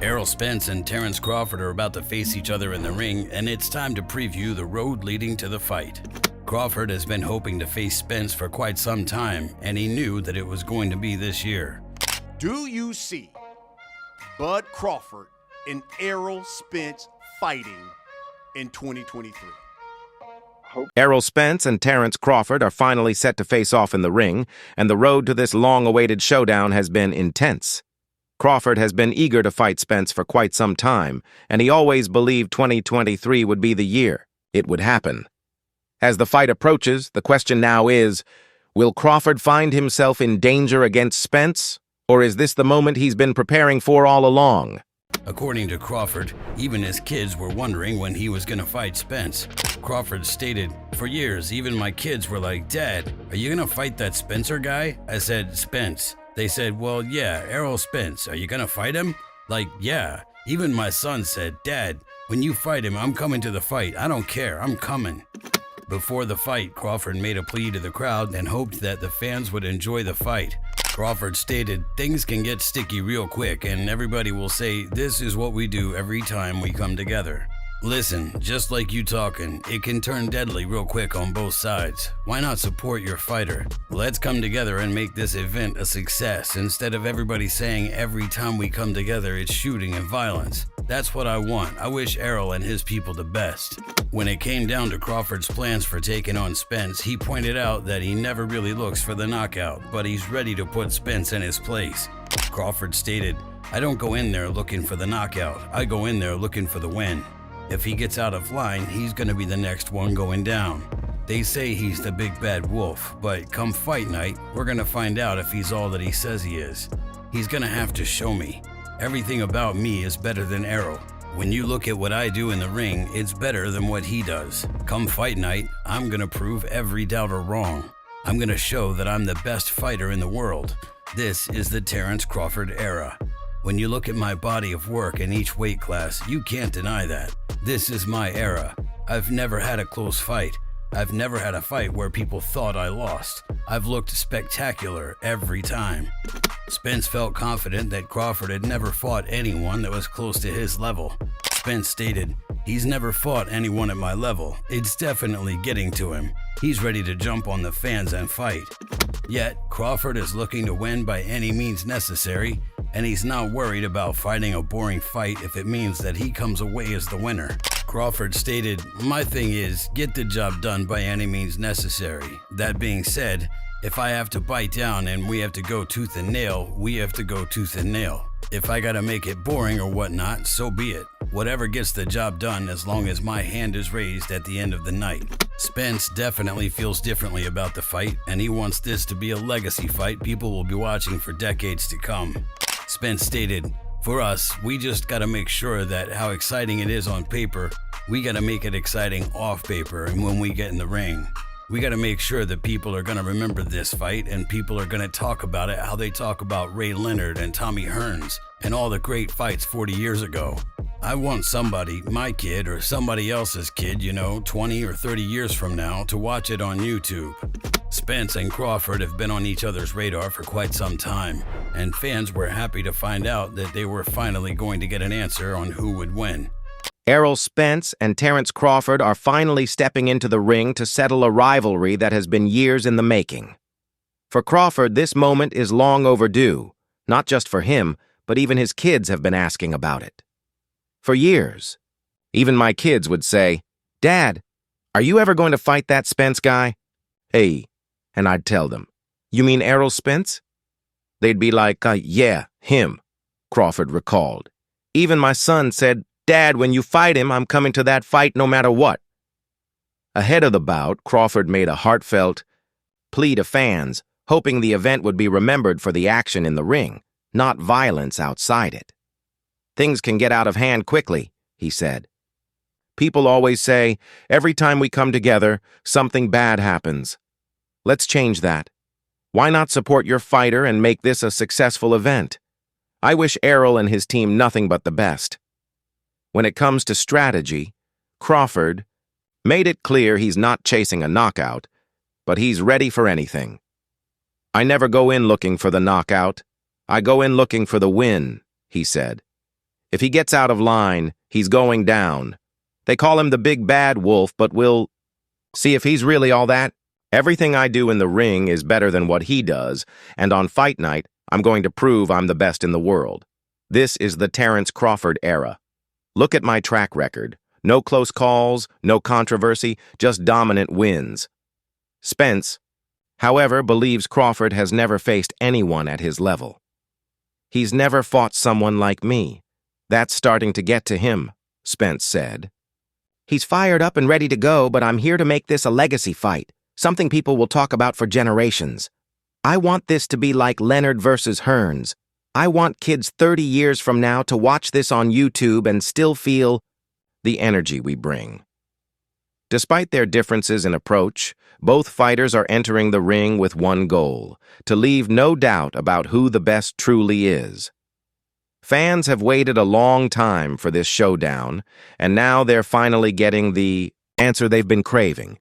Errol Spence and Terence Crawford are about to face each other in the ring, and it's time to preview the road leading to the fight. Crawford has been hoping to face Spence for quite some time, and he knew that it was going to be this year. Do you see Bud Crawford and Errol Spence fighting in 2023? Errol Spence and Terence Crawford are finally set to face off in the ring, and the road to this long-awaited showdown has been intense. Crawford has been eager to fight Spence for quite some time, and he always believed 2023 would be the year it would happen. As the fight approaches, the question now is, will Crawford find himself in danger against Spence, or is this the moment he's been preparing for all along? According to Crawford, even his kids were wondering when he was going to fight Spence. Crawford stated, "For years, even my kids were like, 'Dad, are you going to fight that Spencer guy?' I said, 'Spence.' They said, 'Well, yeah, Errol Spence. Are you going to fight him?' Like, yeah. Even my son said, 'Dad, when you fight him, I'm coming to the fight. I don't care. I'm coming.'" Before the fight, Crawford made a plea to the crowd and hoped that the fans would enjoy the fight. Crawford stated, "Things can get sticky real quick, and everybody will say, 'This is what we do every time we come together.' Listen, just like you talking, it can turn deadly real quick on both sides. Why not support your fighter? Let's come together and make this event a success instead of everybody saying every time we come together it's shooting and violence. That's what I want. I wish Errol and his people the best." When it came down to Crawford's plans for taking on Spence, he pointed out that he never really looks for the knockout, but he's ready to put Spence in his place. Crawford stated, "I don't go in there looking for the knockout. I go in there looking for the win. If he gets out of line, he's going to be the next one going down. They say he's the big bad wolf, but come fight night, we're going to find out if he's all that he says he is. He's going to have to show me. Everything about me is better than Errol. When you look at what I do in the ring, it's better than what he does. Come fight night, I'm going to prove every doubter wrong. I'm going to show that I'm the best fighter in the world. This is the Terence Crawford era. When you look at my body of work in each weight class, you can't deny that. This is my era. I've never had a close fight. I've never had a fight where people thought I lost. I've looked spectacular every time." Spence felt confident that Crawford had never fought anyone that was close to his level. Spence stated, "He's never fought anyone at my level. It's definitely getting to him. He's ready to jump on the fans and fight." Yet, Crawford is looking to win by any means necessary, and he's not worried about fighting a boring fight if it means that he comes away as the winner. Crawford stated, "My thing is, get the job done by any means necessary. That being said, if I have to bite down and we have to go tooth and nail, we have to go tooth and nail. If I gotta make it boring or whatnot, so be it. Whatever gets the job done as long as my hand is raised at the end of the night." Spence definitely feels differently about the fight, and he wants this to be a legacy fight people will be watching for decades to come. Spence stated, "For us, we just gotta make sure that how exciting it is on paper, we gotta make it exciting off paper and when we get in the ring. We gotta make sure that people are gonna remember this fight and people are gonna talk about it how they talk about Ray Leonard and Tommy Hearns and all the great fights 40 years ago. I want somebody, my kid or somebody else's kid, 20 or 30 years from now, to watch it on YouTube." Spence and Crawford have been on each other's radar for quite some time, and fans were happy to find out that they were finally going to get an answer on who would win. Errol Spence and Terence Crawford are finally stepping into the ring to settle a rivalry that has been years in the making. For Crawford, this moment is long overdue, not just for him, but even his kids have been asking about it. For years. Even my kids would say, "Dad, are you ever going to fight that Spence guy?" "Hey," and I'd tell them, "You mean Errol Spence?" They'd be like, "Yeah, him," Crawford recalled. Even my son said, "Dad, when you fight him, I'm coming to that fight no matter what." Ahead of the bout, Crawford made a heartfelt plea to fans, hoping the event would be remembered for the action in the ring, not violence outside it. "Things can get out of hand quickly," he said. "People always say, every time we come together, something bad happens. Let's change that. Why not support your fighter and make this a successful event? I wish Errol and his team nothing but the best." When it comes to strategy, Crawford made it clear he's not chasing a knockout, but he's ready for anything. "I never go in looking for the knockout. I go in looking for the win," he said. If he gets out of line, he's going down. They call him the big bad wolf, but we'll see if he's really all that. Everything I do in the ring is better than what he does, and on fight night, I'm going to prove I'm the best in the world. This is the Terence Crawford era. Look at my track record. No close calls, no controversy, just dominant wins. Spence, however, believes Crawford has never faced anyone at his level. He's never fought someone like me. That's starting to get to him, Spence said. He's fired up and ready to go, but I'm here to make this a legacy fight, something people will talk about for generations. I want this to be like Leonard versus Hearns. I want kids 30 years from now to watch this on YouTube and still feel the energy we bring. Despite their differences in approach, both fighters are entering the ring with one goal: to leave no doubt about who the best truly is. Fans have waited a long time for this showdown, and now they're finally getting the answer they've been craving.